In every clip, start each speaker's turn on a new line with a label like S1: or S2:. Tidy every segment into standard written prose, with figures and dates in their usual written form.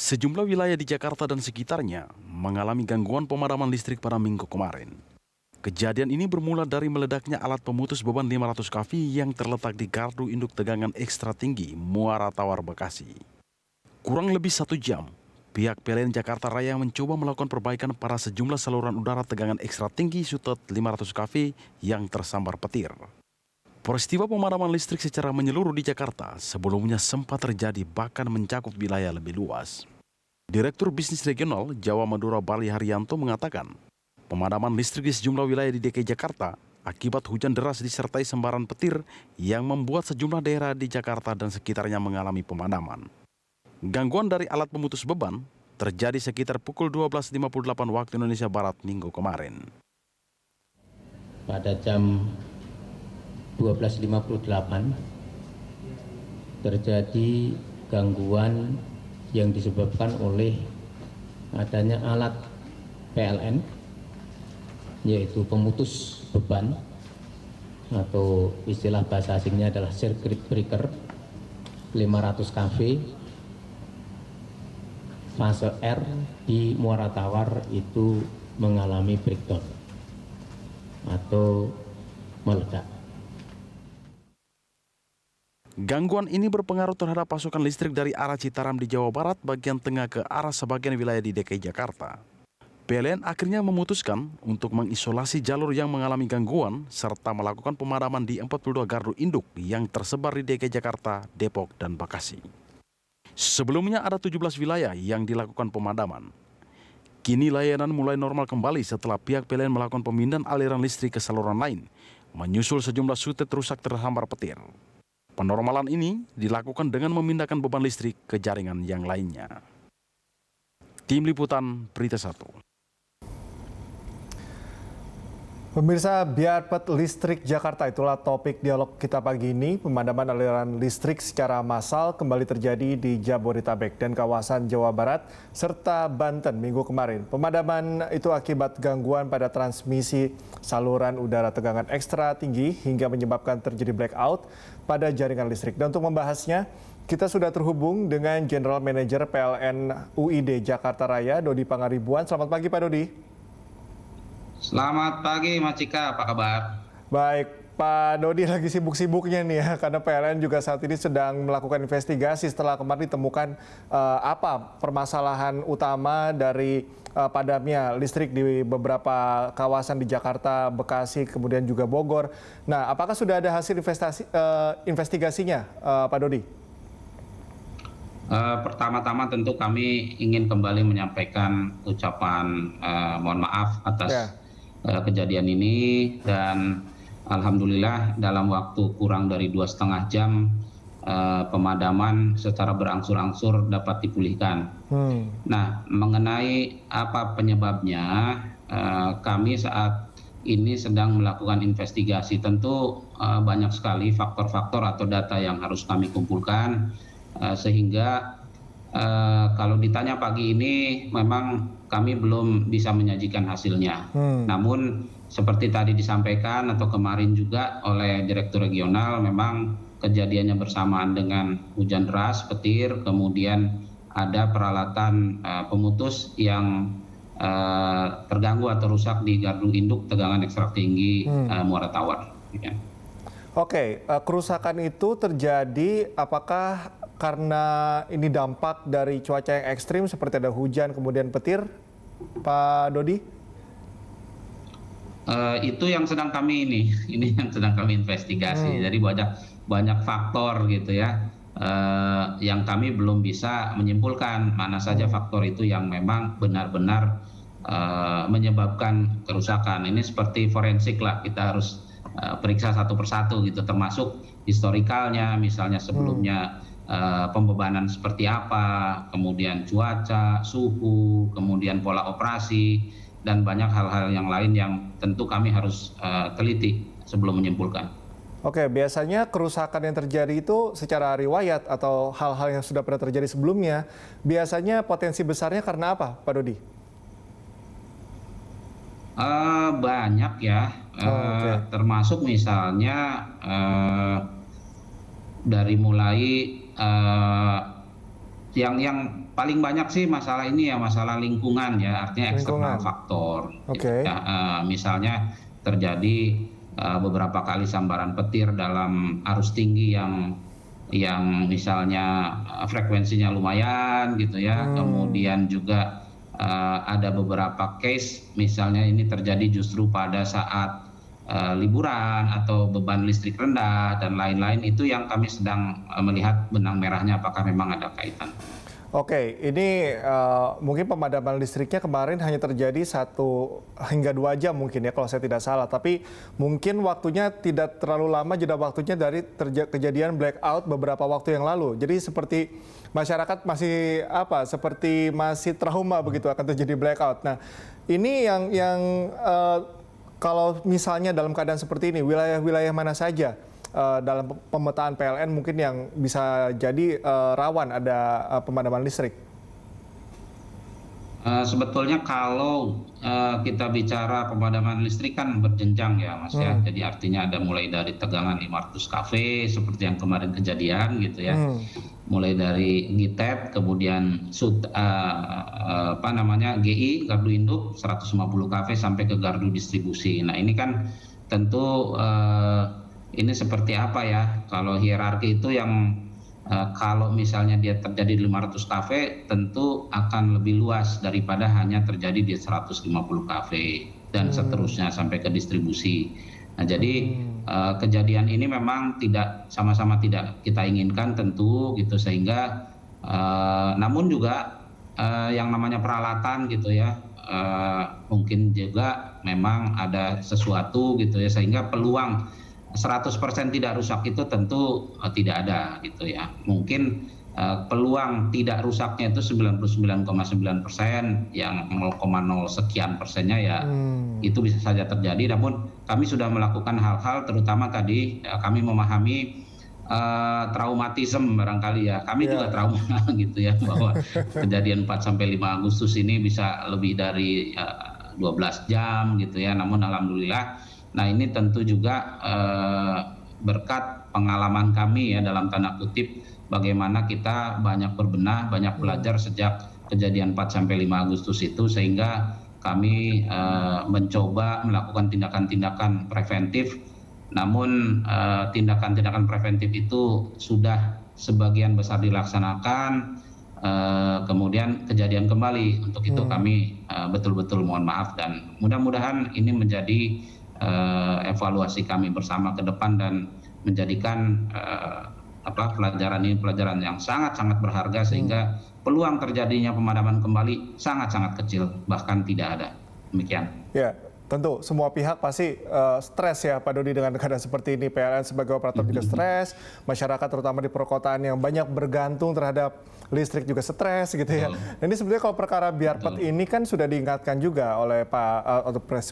S1: Sejumlah wilayah di Jakarta dan sekitarnya mengalami gangguan pemadaman listrik pada Minggu kemarin. Kejadian ini bermula dari meledaknya alat pemutus beban 500 kV yang terletak di gardu induk tegangan ekstra tinggi Muara Tawar, Bekasi. Kurang lebih 1 jam, pihak PLN Jakarta Raya mencoba melakukan perbaikan pada sejumlah saluran udara tegangan ekstra tinggi Sutet 500 kV yang tersambar petir. Peristiwa pemadaman listrik secara menyeluruh di Jakarta sebelumnya sempat terjadi bahkan mencakup wilayah lebih luas. Direktur Bisnis Regional Jawa Madura Bali Haryanto mengatakan, pemadaman listrik di sejumlah wilayah di DKI Jakarta akibat hujan deras disertai sembaran petir yang membuat sejumlah daerah di Jakarta dan sekitarnya mengalami pemadaman. Gangguan dari alat pemutus beban terjadi sekitar pukul 12.58 waktu Indonesia Barat Minggu kemarin.
S2: Pada jam 12.58 terjadi gangguan yang disebabkan oleh adanya alat PLN, yaitu pemutus beban atau istilah bahasa asingnya adalah circuit breaker 500 kV fase R di Muara Tawar itu mengalami breakdown atau meledak.
S1: Gangguan ini berpengaruh terhadap pasokan listrik dari arah Citaram di Jawa Barat bagian tengah ke arah sebagian wilayah di DKI Jakarta. PLN akhirnya memutuskan untuk mengisolasi jalur yang mengalami gangguan serta melakukan pemadaman di 42 gardu induk yang tersebar di DKI Jakarta, Depok, dan Bekasi. Sebelumnya ada 17 wilayah yang dilakukan pemadaman. Kini layanan mulai normal kembali setelah pihak PLN melakukan pemindahan aliran listrik ke saluran lain, menyusul sejumlah sutet rusak tersambar petir. Penormalan ini dilakukan dengan memindahkan beban listrik ke jaringan yang lainnya. Tim Liputan Berita 1.
S3: Pemirsa, biar pet listrik Jakarta, itulah topik dialog kita pagi ini. Pemadaman aliran listrik secara massal kembali terjadi di Jabodetabek dan kawasan Jawa Barat serta Banten minggu kemarin. Pemadaman itu akibat gangguan pada transmisi saluran udara tegangan ekstra tinggi hingga menyebabkan terjadi blackout pada jaringan listrik. Dan untuk membahasnya, kita sudah terhubung dengan General Manager PLN UID Jakarta Raya, Dodi Pangaribuan. Selamat pagi, Pak Dodi.
S4: Selamat pagi, Mas Cika. Apa kabar?
S3: Baik, Pak Dodi lagi sibuk-sibuknya nih ya, karena PLN juga saat ini sedang melakukan investigasi setelah kemarin ditemukan apa permasalahan utama dari padamnya listrik di beberapa kawasan di Jakarta, Bekasi, kemudian juga Bogor. Nah, apakah sudah ada hasil investigasinya, Pak Dodi?
S4: Pertama-tama tentu kami ingin kembali menyampaikan ucapan mohon maaf atas kejadian ini, dan alhamdulillah dalam waktu kurang dari 2,5 jam pemadaman secara berangsur-angsur dapat dipulihkan. Nah, mengenai apa penyebabnya, kami saat ini sedang melakukan investigasi. Tentu banyak sekali faktor-faktor atau data yang harus kami kumpulkan, sehingga kalau ditanya pagi ini memang kami belum bisa menyajikan hasilnya. Namun seperti tadi disampaikan atau kemarin juga oleh Direktur Regional, memang kejadiannya bersamaan dengan hujan deras, petir, kemudian ada peralatan pemutus yang terganggu atau rusak di gardu induk tegangan ekstra tinggi Muara Tawar.
S3: Oke, kerusakan itu terjadi apakah karena ini dampak dari cuaca yang ekstrim seperti ada hujan kemudian petir, Pak Dodi?
S4: Itu yang sedang kami ini yang sedang kami investigasi. Jadi banyak faktor gitu ya, yang kami belum bisa menyimpulkan mana saja faktor itu yang memang benar-benar menyebabkan kerusakan. Ini seperti forensik lah, kita harus periksa satu persatu gitu, termasuk historikalnya, misalnya sebelumnya pembebanan seperti apa, kemudian cuaca, suhu, kemudian pola operasi, dan banyak hal-hal yang lain yang tentu kami harus teliti sebelum menyimpulkan.
S3: Oke, biasanya kerusakan yang terjadi itu secara riwayat atau hal-hal yang sudah pernah terjadi sebelumnya, biasanya potensi besarnya karena apa, Pak Dodi?
S4: Banyak ya, termasuk misalnya dari mulai yang paling banyak sih masalah ini ya, masalah lingkungan ya, artinya eksternal
S3: Lingkungan.
S4: faktor.
S3: Oke.
S4: Ya, misalnya terjadi beberapa kali sambaran petir dalam arus tinggi yang misalnya frekuensinya lumayan gitu ya. Kemudian juga ada beberapa case misalnya ini terjadi justru pada saat liburan atau beban listrik rendah dan lain-lain, itu yang kami sedang melihat benang merahnya apakah memang ada kaitan.
S3: Oke, ini mungkin pemadaman listriknya kemarin hanya terjadi 1 hingga 2 jam mungkin ya kalau saya tidak salah. Tapi mungkin waktunya tidak terlalu lama jeda waktunya dari kejadian blackout beberapa waktu yang lalu. Jadi seperti masyarakat masih seperti masih trauma begitu akan terjadi blackout. Nah, ini yang kalau misalnya dalam keadaan seperti ini, wilayah-wilayah mana saja dalam pemetaan PLN mungkin yang bisa jadi rawan ada pemadaman listrik?
S4: Sebetulnya kalau kita bicara pemadaman listrik kan berjenjang ya Mas ya. Jadi artinya ada mulai dari tegangan 500 kV seperti yang kemarin kejadian gitu ya. Mulai dari GITED, kemudian GI, gardu induk 150 kV sampai ke gardu distribusi. Nah ini kan tentu ini seperti apa ya, kalau hierarki itu yang kalau misalnya dia terjadi di 500 kV tentu akan lebih luas daripada hanya terjadi di 150 kV dan seterusnya sampai ke distribusi. Nah jadi kejadian ini memang sama-sama tidak kita inginkan tentu gitu, sehingga namun juga yang namanya peralatan gitu ya, mungkin juga memang ada sesuatu gitu ya, sehingga peluang 100% tidak rusak itu tentu tidak ada gitu ya. Mungkin peluang tidak rusaknya itu 99,9%, yang 0,0 sekian persennya ya itu bisa saja terjadi. Namun kami sudah melakukan hal-hal, terutama tadi kami memahami traumatisme barangkali ya. Kami juga trauma gitu ya, bahwa kejadian 4-5 Agustus ini bisa lebih dari 12 jam gitu ya. Namun alhamdulillah, nah ini tentu juga berkat pengalaman kami ya dalam tanda kutip, bagaimana kita banyak berbenah, banyak belajar sejak kejadian 4-5 Agustus itu, sehingga kami mencoba melakukan tindakan-tindakan preventif. Namun tindakan-tindakan preventif itu sudah sebagian besar dilaksanakan, kemudian kejadian kembali. Untuk itu kami betul-betul mohon maaf, dan mudah-mudahan ini menjadi evaluasi kami bersama ke depan dan menjadikan pelajaran ini pelajaran yang sangat-sangat berharga, sehingga peluang terjadinya pemadaman kembali sangat-sangat kecil, bahkan tidak ada. Demikian.
S3: Ya, tentu semua pihak pasti stres ya Pak Dodi dengan keadaan seperti ini. PLN sebagai operator juga stres, masyarakat terutama di perkotaan yang banyak bergantung terhadap listrik juga stres gitu ya. Nah, ini sebenarnya kalau perkara biarpet ini kan sudah diingatkan juga oleh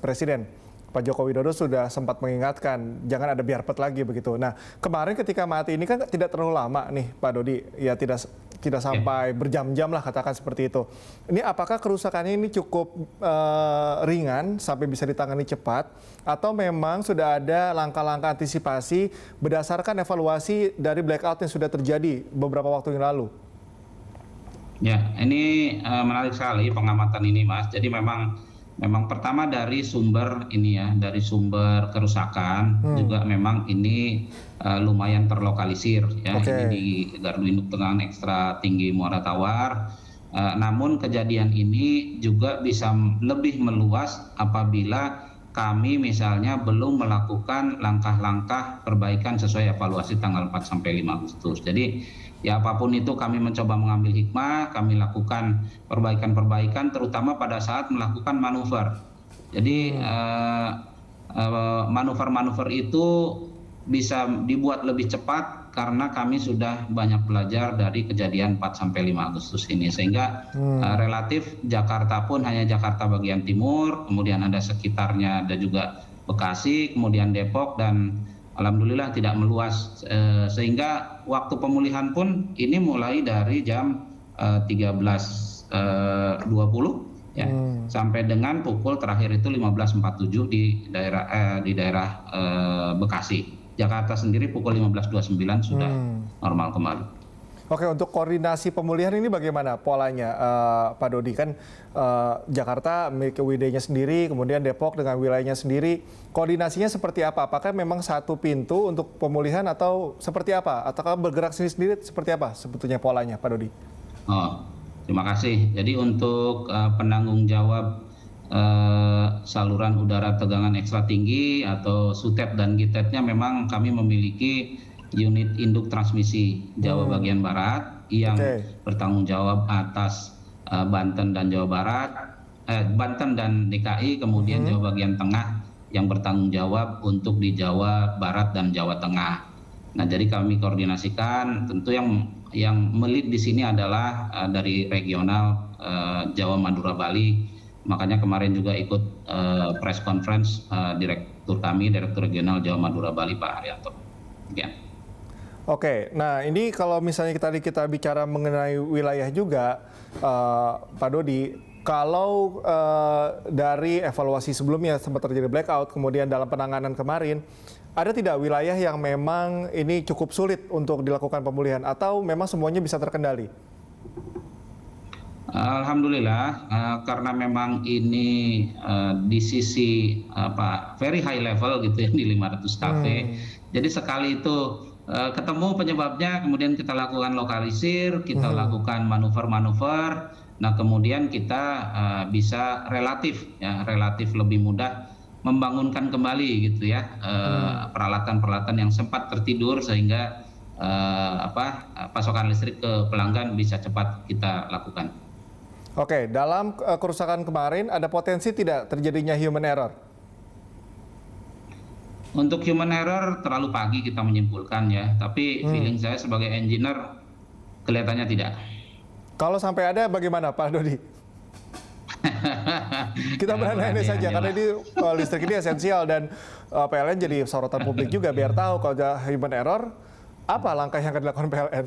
S3: Presiden. Pak Joko Widodo sudah sempat mengingatkan jangan ada biarpet lagi begitu. Nah, kemarin ketika mati ini kan tidak terlalu lama nih Pak Dodi, ya tidak sampai berjam-jam lah katakan seperti itu. Ini apakah kerusakannya ini cukup ringan sampai bisa ditangani cepat, atau memang sudah ada langkah-langkah antisipasi berdasarkan evaluasi dari blackout yang sudah terjadi beberapa waktu yang lalu?
S4: Ya, ini menarik sekali pengamatan ini Mas. Jadi memang pertama dari sumber ini ya, dari sumber kerusakan juga memang ini lumayan terlokalisir ya. Ini di gardu induk tegangan ekstra tinggi Muara Tawar. Namun kejadian ini juga bisa lebih meluas apabila kami misalnya belum melakukan langkah-langkah perbaikan sesuai evaluasi tanggal 4-5 Agustus. Jadi ya apapun itu kami mencoba mengambil hikmah, kami lakukan perbaikan-perbaikan terutama pada saat melakukan manuver. Jadi manuver-manuver itu bisa dibuat lebih cepat karena kami sudah banyak belajar dari kejadian 4-5 Agustus ini, sehingga relatif Jakarta pun hanya Jakarta bagian timur, kemudian ada sekitarnya, ada juga Bekasi, kemudian Depok, dan alhamdulillah tidak meluas, sehingga waktu pemulihan pun ini mulai dari jam 13.20 ya, sampai dengan pukul terakhir itu 15.47 di daerah Bekasi. Jakarta sendiri pukul 15.29 sudah normal kembali.
S3: Oke, untuk koordinasi pemulihan ini bagaimana polanya, Pak Dodi? Kan Jakarta memiliki UID-nya sendiri, kemudian Depok dengan wilayahnya sendiri. Koordinasinya seperti apa? Apakah memang satu pintu untuk pemulihan atau seperti apa? Ataukah bergerak sendiri-sendiri seperti apa sebetulnya polanya, Pak Dodi?
S4: Oh, terima kasih. Jadi untuk penanggung jawab saluran udara tegangan ekstra tinggi atau SUTEP dan GITET-nya memang kami memiliki unit induk transmisi Jawa bagian Barat yang bertanggung jawab atas Banten dan Jawa Barat, Banten dan DKI, kemudian Jawa bagian tengah yang bertanggung jawab untuk di Jawa Barat dan Jawa Tengah. Nah, jadi kami koordinasikan. Tentu yang melit di sini adalah dari regional Jawa, Madura, Bali. Makanya kemarin juga ikut press conference direktur regional Jawa, Madura, Bali, Pak Haryanto. Ya.
S3: Oke, nah ini kalau misalnya kita bicara mengenai wilayah juga, Pak Dodi, kalau dari evaluasi sebelumnya sempat terjadi blackout, kemudian dalam penanganan kemarin, ada tidak wilayah yang memang ini cukup sulit untuk dilakukan pemulihan atau memang semuanya bisa terkendali?
S4: Alhamdulillah, karena memang ini di sisi very high level gitu ya, di 500 kafe. Jadi sekali itu ketemu penyebabnya, kemudian kita lakukan lokalisir, kita lakukan manuver-manuver. Nah, kemudian kita bisa relatif lebih mudah membangunkan kembali gitu ya peralatan-peralatan yang sempat tertidur sehingga pasokan listrik ke pelanggan bisa cepat kita lakukan.
S3: Oke, dalam kerusakan kemarin ada potensi tidak terjadinya human error?
S4: Untuk human error terlalu pagi kita menyimpulkan ya, tapi feeling saya sebagai engineer kelihatannya tidak.
S3: Kalau sampai ada bagaimana, Pak Dodi? Kita berandai-andai saja karena ini listrik ini esensial dan PLN jadi sorotan publik juga biar tahu kalau ada human error apa langkah yang akan dilakukan PLN.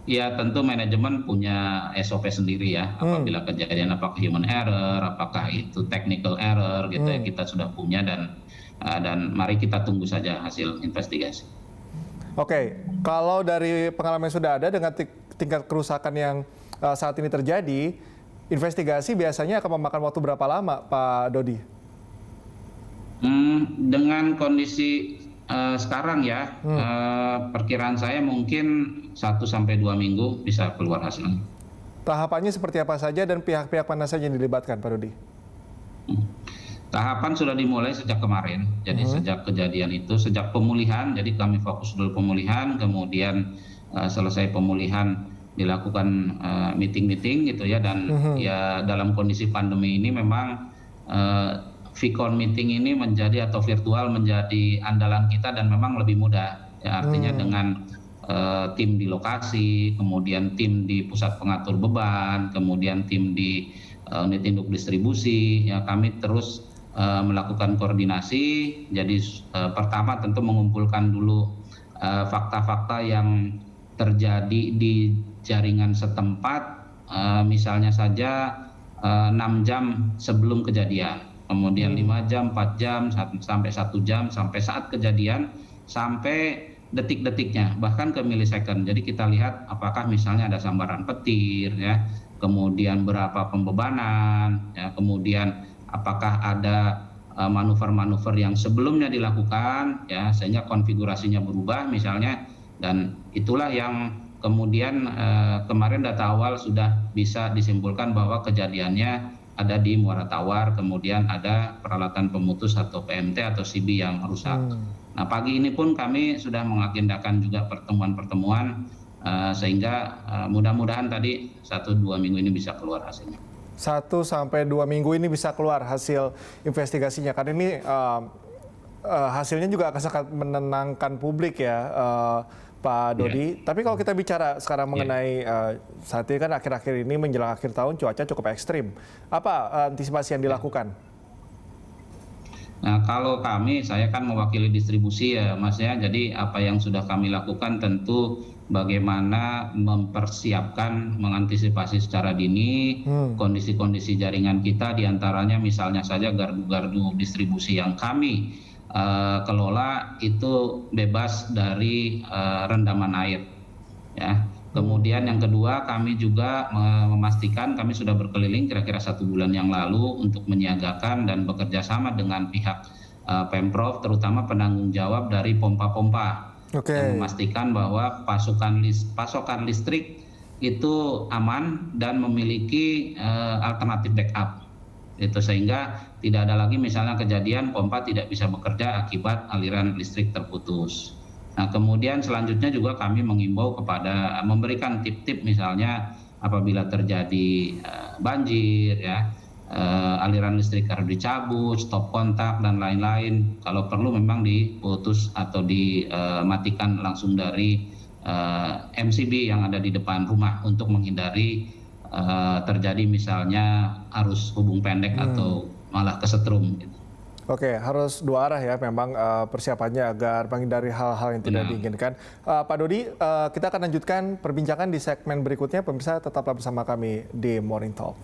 S4: Ya tentu manajemen punya SOP sendiri ya, apabila kejadian apakah human error, apakah itu technical error gitu ya, kita sudah punya dan mari kita tunggu saja hasil investigasi. Oke,
S3: kalau dari pengalaman yang sudah ada dengan tingkat kerusakan yang saat ini terjadi, investigasi biasanya akan memakan waktu berapa lama, Pak Dodi?
S4: Dengan kondisi sekarang ya, perkiraan saya mungkin 1 sampai 2 minggu bisa keluar hasilnya.
S3: Tahapannya seperti apa saja dan pihak-pihak mana saja yang dilibatkan, Pak Dodi?
S4: Tahapan sudah dimulai sejak kemarin, jadi sejak kejadian itu, sejak pemulihan, jadi kami fokus dulu pemulihan, kemudian selesai pemulihan dilakukan meeting-meeting gitu ya, dan ya dalam kondisi pandemi ini memang Vicon meeting ini menjadi atau virtual menjadi andalan kita dan memang lebih mudah, ya, artinya dengan tim di lokasi, kemudian tim di pusat pengatur beban, kemudian tim di unit induk distribusi, ya kami terus melakukan koordinasi. Jadi pertama tentu mengumpulkan dulu fakta-fakta yang terjadi di jaringan setempat, misalnya saja 6 jam sebelum kejadian, kemudian 5 jam, 4 jam, sampai 1 jam, sampai saat kejadian, sampai detik-detiknya, bahkan ke milisecond. Jadi kita lihat apakah misalnya ada sambaran petir, ya, kemudian berapa pembebanan, ya, kemudian apakah ada manuver-manuver yang sebelumnya dilakukan, ya, sehingga konfigurasinya berubah misalnya, dan itulah yang kemudian kemarin data awal sudah bisa disimpulkan bahwa kejadiannya ada di Muara Tawar, kemudian ada peralatan pemutus atau PMT atau CB yang rusak. Nah, pagi ini pun kami sudah mengagendakan juga pertemuan-pertemuan sehingga mudah-mudahan tadi 1-2 minggu ini bisa keluar hasilnya.
S3: 1 sampai 2 minggu ini bisa keluar hasil investigasinya. Karena ini hasilnya juga akan sangat menenangkan publik ya, Pak Dodi. Tapi kalau kita bicara sekarang mengenai saat ini kan akhir-akhir ini menjelang akhir tahun cuaca cukup ekstrim. Apa antisipasi yang dilakukan?
S4: Nah, kalau saya kan mewakili distribusi ya Mas ya, jadi apa yang sudah kami lakukan tentu bagaimana mempersiapkan, mengantisipasi secara dini kondisi-kondisi jaringan kita, diantaranya misalnya saja gardu-gardu distribusi yang kami kelola itu bebas dari rendaman air. ya. Kemudian yang kedua, kami juga memastikan, kami sudah berkeliling kira-kira 1 bulan yang lalu untuk menyiagakan dan bekerja sama dengan pihak Pemprov, terutama penanggung jawab dari pompa-pompa, yang memastikan bahwa pasokan listrik itu aman dan memiliki alternatif backup. Itu sehingga tidak ada lagi misalnya kejadian pompa tidak bisa bekerja akibat aliran listrik terputus. Nah, kemudian selanjutnya juga kami mengimbau kepada memberikan tip-tip misalnya apabila terjadi banjir, ya, aliran listrik harus dicabut, stop kontak dan lain-lain. Kalau perlu memang diputus atau dimatikan langsung dari MCB yang ada di depan rumah untuk menghindari terjadi misalnya arus hubung pendek atau malah kesetrum. Gitu.
S3: Oke, harus dua arah ya memang persiapannya agar menghindari hal-hal yang tidak diinginkan. Pak Dodi, kita akan lanjutkan perbincangan di segmen berikutnya. Pemirsa tetaplah bersama kami di Morning Talk.